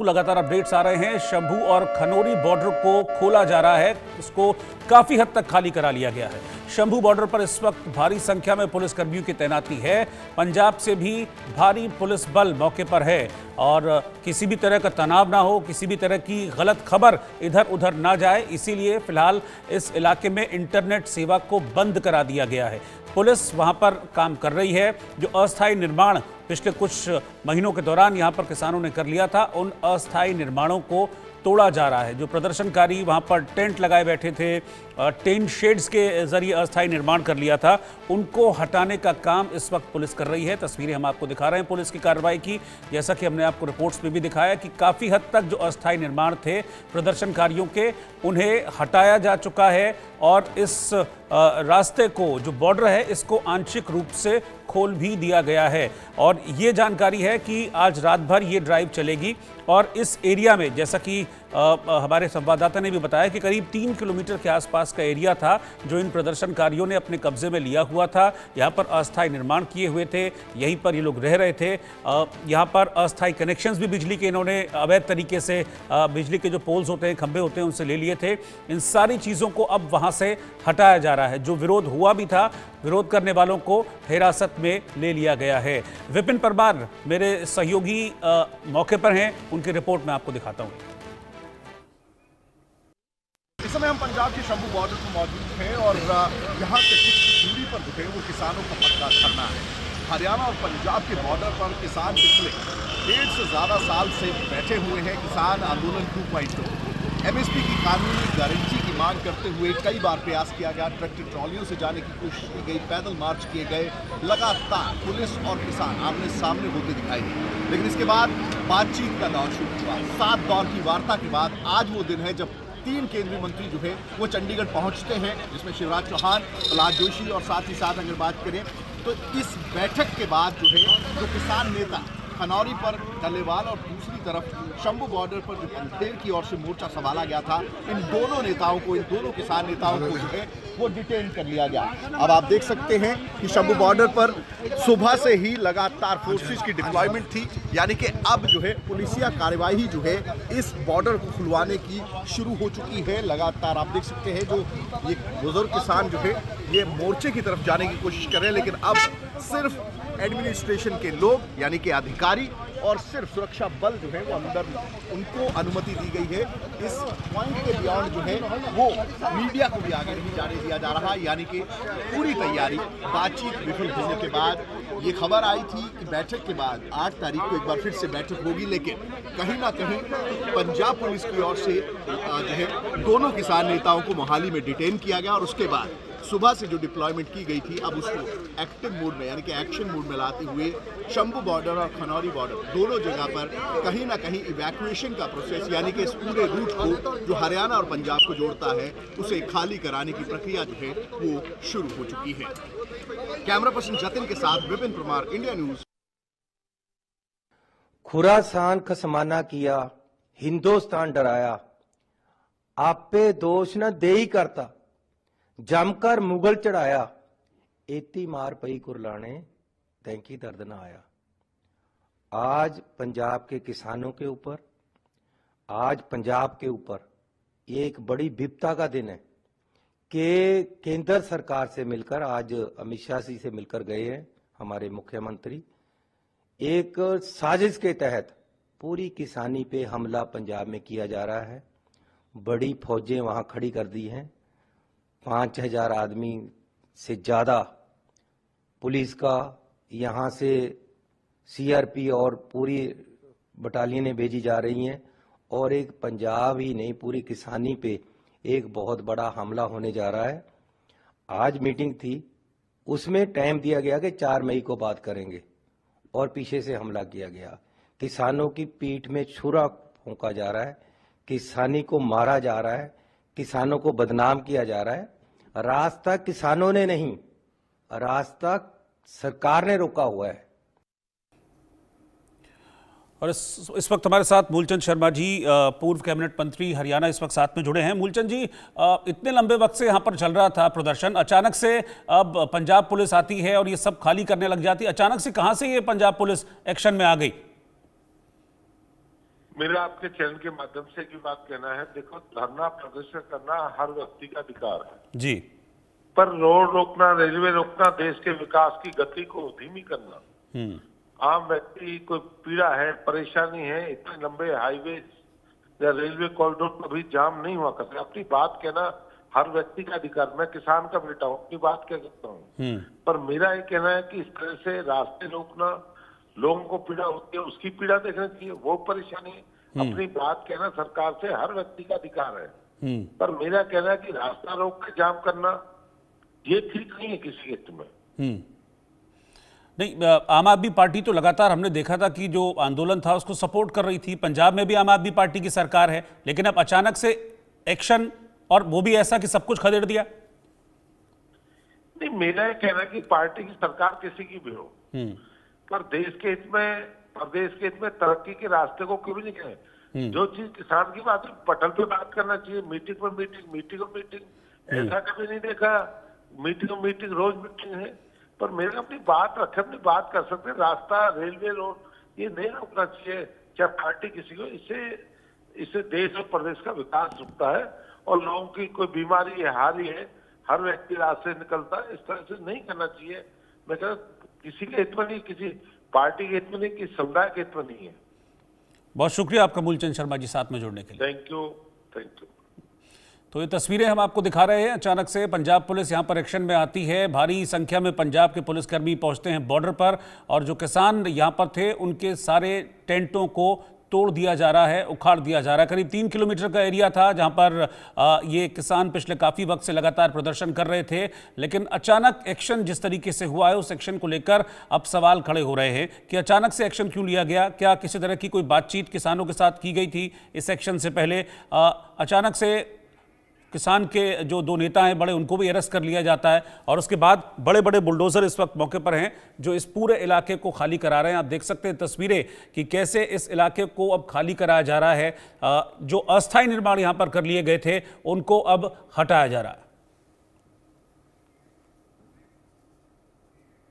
शंभू, लगातार अपडेट्स आ रहे हैं। शंभू और खनौरी बॉर्डर को खोला जा रहा है, इसको काफी हद तक खाली करा लिया गया है। शंभू बॉर्डर पर इस वक्त भारी संख्या में पुलिस कर्मियों की तैनाती है। पंजाब से भी भारी पुलिस बल मौके पर है और किसी भी तरह का तनाव ना हो, किसी भी तरह की गलत खबर इधर उधर ना जाए, इसीलिए फिलहाल इस इलाके में इंटरनेट सेवा को बंद करा दिया गया है। पुलिस वहां पर काम कर रही है। जो अस्थायी निर्माण पिछले कुछ महीनों के दौरान यहां पर किसानों ने कर लिया था, उन अस्थायी निर्माणों को तोड़ा जा रहा है। जो प्रदर्शनकारी वहां पर टेंट लगाए बैठे थे, टेंट शेड्स के जरिए अस्थायी निर्माण कर लिया था, उनको हटाने का काम इस वक्त पुलिस कर रही है। तस्वीरें हम आपको दिखा रहे हैं पुलिस की कार्रवाई की। जैसा कि हमने आपको रिपोर्ट्स में भी दिखाया कि काफ़ी हद तक जो अस्थायी निर्माण थे प्रदर्शनकारियों के, उन्हें हटाया जा चुका है और इस रास्ते को, जो बॉर्डर है, इसको आंशिक रूप से खोल भी दिया गया है। और ये जानकारी है कि आज रात भर ये ड्राइव चलेगी और इस एरिया में, जैसा कि हमारे संवाददाता ने भी बताया कि करीब 3 किलोमीटर के आसपास का एरिया था जो इन प्रदर्शनकारियों ने अपने कब्जे में लिया हुआ था। यहाँ पर अस्थायी निर्माण किए हुए थे, यहीं पर ये लोग रह रहे थे। यहाँ पर अस्थायी कनेक्शंस भी बिजली के इन्होंने अवैध तरीके से बिजली के जो पोल्स होते हैं, खंभे होते हैं, उनसे ले लिए थे। इन सारी चीज़ों को अब वहाँ से हटाया जा रहा है। जो विरोध हुआ भी था, विरोध करने वालों को हिरासत में ले लिया गया है। विपिन परमार मेरे सहयोगी मौके पर हैं, उनकी रिपोर्ट मैं आपको दिखाता हूँ। इस समय हम पंजाब के शंभू बॉर्डर पर मौजूद हैं और यहाँ से कुछ दूरी पर जो है वो किसानों का पक्का धरना है। हरियाणा और पंजाब के बॉर्डर पर किसान पिछले 1.5 से ज़्यादा साल से बैठे हुए हैं। किसान आंदोलन 2.0 MSP की कानूनी गारंटी की मांग करते हुए कई बार प्रयास किया गया, ट्रैक्टर ट्रॉलियों से जाने की कोशिश की गई, पैदल मार्च किए गए, लगातार पुलिस और किसान आमने सामने होते दिखाई दिए। लेकिन इसके बाद बातचीत का दौर शुरू हुआ। 7 दौर की वार्ता के बाद आज वो दिन है जब 3 केंद्रीय मंत्री जो है वो चंडीगढ़ पहुंचते हैं, जिसमें शिवराज चौहान, प्रहलाद जोशी और साथ ही साथ अगर बात करें तो इस बैठक के बाद जो है जो किसान नेता खनौरी पर डल्लेवाल और दूसरी तरफ शंभू बॉर्डर पर जो पंथेर की ओर से मोर्चा संभाला गया था, इन दोनों नेताओं को, इन दोनों किसान नेताओं को जो है वो डिटेन कर लिया गया। अब आप देख सकते हैं कि शंभू बॉर्डर पर सुबह से ही लगातार फोर्सेस की डिप्लॉयमेंट थी, यानी कि अब जो है पुलिसिया कार्यवाही जो है इस बॉर्डर को खुलवाने की शुरू हो चुकी है। लगातार आप देख सकते हैं जो ये बुजुर्ग किसान जो है ये मोर्चे की तरफ जाने की कोशिश कर रहे हैं, लेकिन अब सिर्फ एडमिनिस्ट्रेशन के लोग यानी कि अधिकारी और सिर्फ सुरक्षा बल जो है वो अंदर, उनको अनुमति दी गई है। इस पॉइंट के बियॉन्ड जो है वो मीडिया को भी आगे नहीं जाने दिया जा रहा, यानी कि पूरी तैयारी। बातचीत विफल होने के बाद ये खबर आई थी कि बैठक के बाद 8 तारीख को एक बार फिर से बैठक होगी, लेकिन कहीं ना कहीं पंजाब पुलिस की ओर से जो है दोनों किसान नेताओं को मोहाली में डिटेन किया गया और उसके बाद सुबह से जो डिप्लॉयमेंट की गई थी अब उसको एक्टिव मोड में यानी कि एक्शन मोड में लाते हुए शंभू बॉर्डर और खनौरी बॉर्डर दोनों जगह पर कहीं ना कहीं इवैक्यूएशन का प्रोसेस, यानी कि इस पूरे रूट को जो हरियाणा और पंजाब को जोड़ता है उसे खाली कराने की प्रक्रिया जो है वो शुरू हो चुकी है। कैमरा पर्सन जतिन के साथ विपिन परमार, इंडिया न्यूज। खुरासान का समाना किया, हिंदुस्तान डराया, आप पे दोष न दे ही करता, जमकर मुगल चढ़ाया, एती मार पई कुरलाने, तैंकी दर्द न आया। आज पंजाब के किसानों के ऊपर, आज पंजाब के ऊपर ये एक बड़ी विपदा का दिन है कि केंद्र सरकार से मिलकर, आज अमित शाह जी से मिलकर गए हैं हमारे मुख्यमंत्री, एक साजिश के तहत पूरी किसानी पे हमला पंजाब में किया जा रहा है। बड़ी फौजें वहां खड़ी कर दी हैं, 5000 आदमी से ज़्यादा पुलिस का, यहाँ से CRP और पूरी बटालियनें भेजी जा रही हैं और एक पंजाब ही नहीं पूरी किसानी पे एक बहुत बड़ा हमला होने जा रहा है। आज मीटिंग थी, उसमें टाइम दिया गया कि 4 मई को बात करेंगे और पीछे से हमला किया गया। किसानों की पीठ में छुरा फूंका जा रहा है, किसानी को मारा जा रहा है, किसानों को बदनाम किया जा रहा है। रास्ता किसानों ने नहीं, रास्ता सरकार ने रोका हुआ है। और इस वक्त हमारे साथ मूलचंद शर्मा जी, पूर्व कैबिनेट मंत्री हरियाणा, इस वक्त साथ में जुड़े हैं। मूलचंद जी, इतने लंबे वक्त से यहाँ पर चल रहा था प्रदर्शन, अचानक से अब पंजाब पुलिस आती है और ये सब खाली करने लग जाती है। अचानक से कहाँ से ये पंजाब पुलिस एक्शन में आ गई? मेरा आपके चैनल के माध्यम से एक बात कहना है, देखो धरना प्रदर्शन करना हर व्यक्ति का अधिकार है जी। पर रोड रोकना, रेलवे रोकना, देश के विकास की गति को धीमी करना, आम व्यक्ति कोई पीड़ा है, परेशानी है, इतने लंबे हाईवे या रेलवे कॉरिडोर पर भी जाम नहीं हुआ करते। अपनी बात कहना हर व्यक्ति का अधिकार। मैं किसान का बेटा हूँ, अपनी बात कह सकता हूँ, पर मेरा ये कहना है कि इस तरह से रास्ते रोकना, लोगों को पीड़ा होती है उसकी पीड़ा देखना चाहिए, वो परेशानी। अपनी बात कहना सरकार से हर व्यक्ति का अधिकार है, पर मेरा कहना है कि रास्ता रोक के जाम करना ये ठीक नहीं है किसी हित में। नहीं, आम आदमी पार्टी तो लगातार हमने देखा था कि जो आंदोलन था उसको सपोर्ट कर रही थी। पंजाब में भी आम आदमी पार्टी की सरकार है, लेकिन अब अचानक से एक्शन, और वो भी ऐसा कि सब कुछ खदेड़ दिया। नहीं, मेरा ये कहना है कि पार्टी की सरकार किसी की भी हो, पर देश के हित में, प्रदेश के हित में तरक्की के रास्ते को कभी नहीं कहें। जो चीज किसान की बात है पटल पे बात करना चाहिए, मीटिंग पर मीटिंग, मीटिंग पर मीटिंग। ऐसा कभी नहीं देखा मीटिंग पर मीटिंग, रोज मीटिंग है। पर मेरे अपनी बात रखे, अपनी बात कर सकते हैं। रास्ता, रेलवे, रोड ये नहीं रोकना चाहिए, चाहे पार्टी किसी को। इससे देश और प्रदेश का विकास रुकता है और लोगों की कोई बीमारी है, हारी है, हर व्यक्ति रास्ते निकलता है। इस तरह से नहीं करना चाहिए। मैं कह किसी के हित में नहीं, किसी पार्टी के हित में नहीं, किसी समुदाय के हित में नहीं है। बहुत शुक्रिया आपका मूलचंद शर्मा जी साथ में जुड़ने के लिए। Thank you, thank you. तो ये तस्वीरें हम आपको दिखा रहे हैं। अचानक से पंजाब पुलिस यहाँ पर एक्शन में आती है। भारी संख्या में पंजाब के पुलिसकर्मी पहुंचते हैं बॉर्डर पर, और जो किसान यहाँ पर थे उनके सारे टेंटों को तोड़ दिया जा रहा है, उखाड़ दिया जा रहा है। करीब 3 किलोमीटर का एरिया था जहाँ पर ये किसान पिछले काफ़ी वक्त से लगातार प्रदर्शन कर रहे थे, लेकिन अचानक एक्शन जिस तरीके से हुआ है उस एक्शन को लेकर अब सवाल खड़े हो रहे हैं कि अचानक से एक्शन क्यों लिया गया। क्या किसी तरह की कोई बातचीत किसानों के साथ की गई थी इस एक्शन से पहले? अचानक से किसान के जो 2 नेता हैं बड़े, उनको भी अरेस्ट कर लिया जाता है, और उसके बाद बड़े बड़े बुलडोजर इस वक्त मौके पर हैं जो इस पूरे इलाके को खाली करा रहे हैं। आप देख सकते हैं तस्वीरें कि कैसे इस इलाके को अब खाली कराया जा रहा है। जो अस्थायी निर्माण यहाँ पर कर लिए गए थे उनको अब हटाया जा रहा है।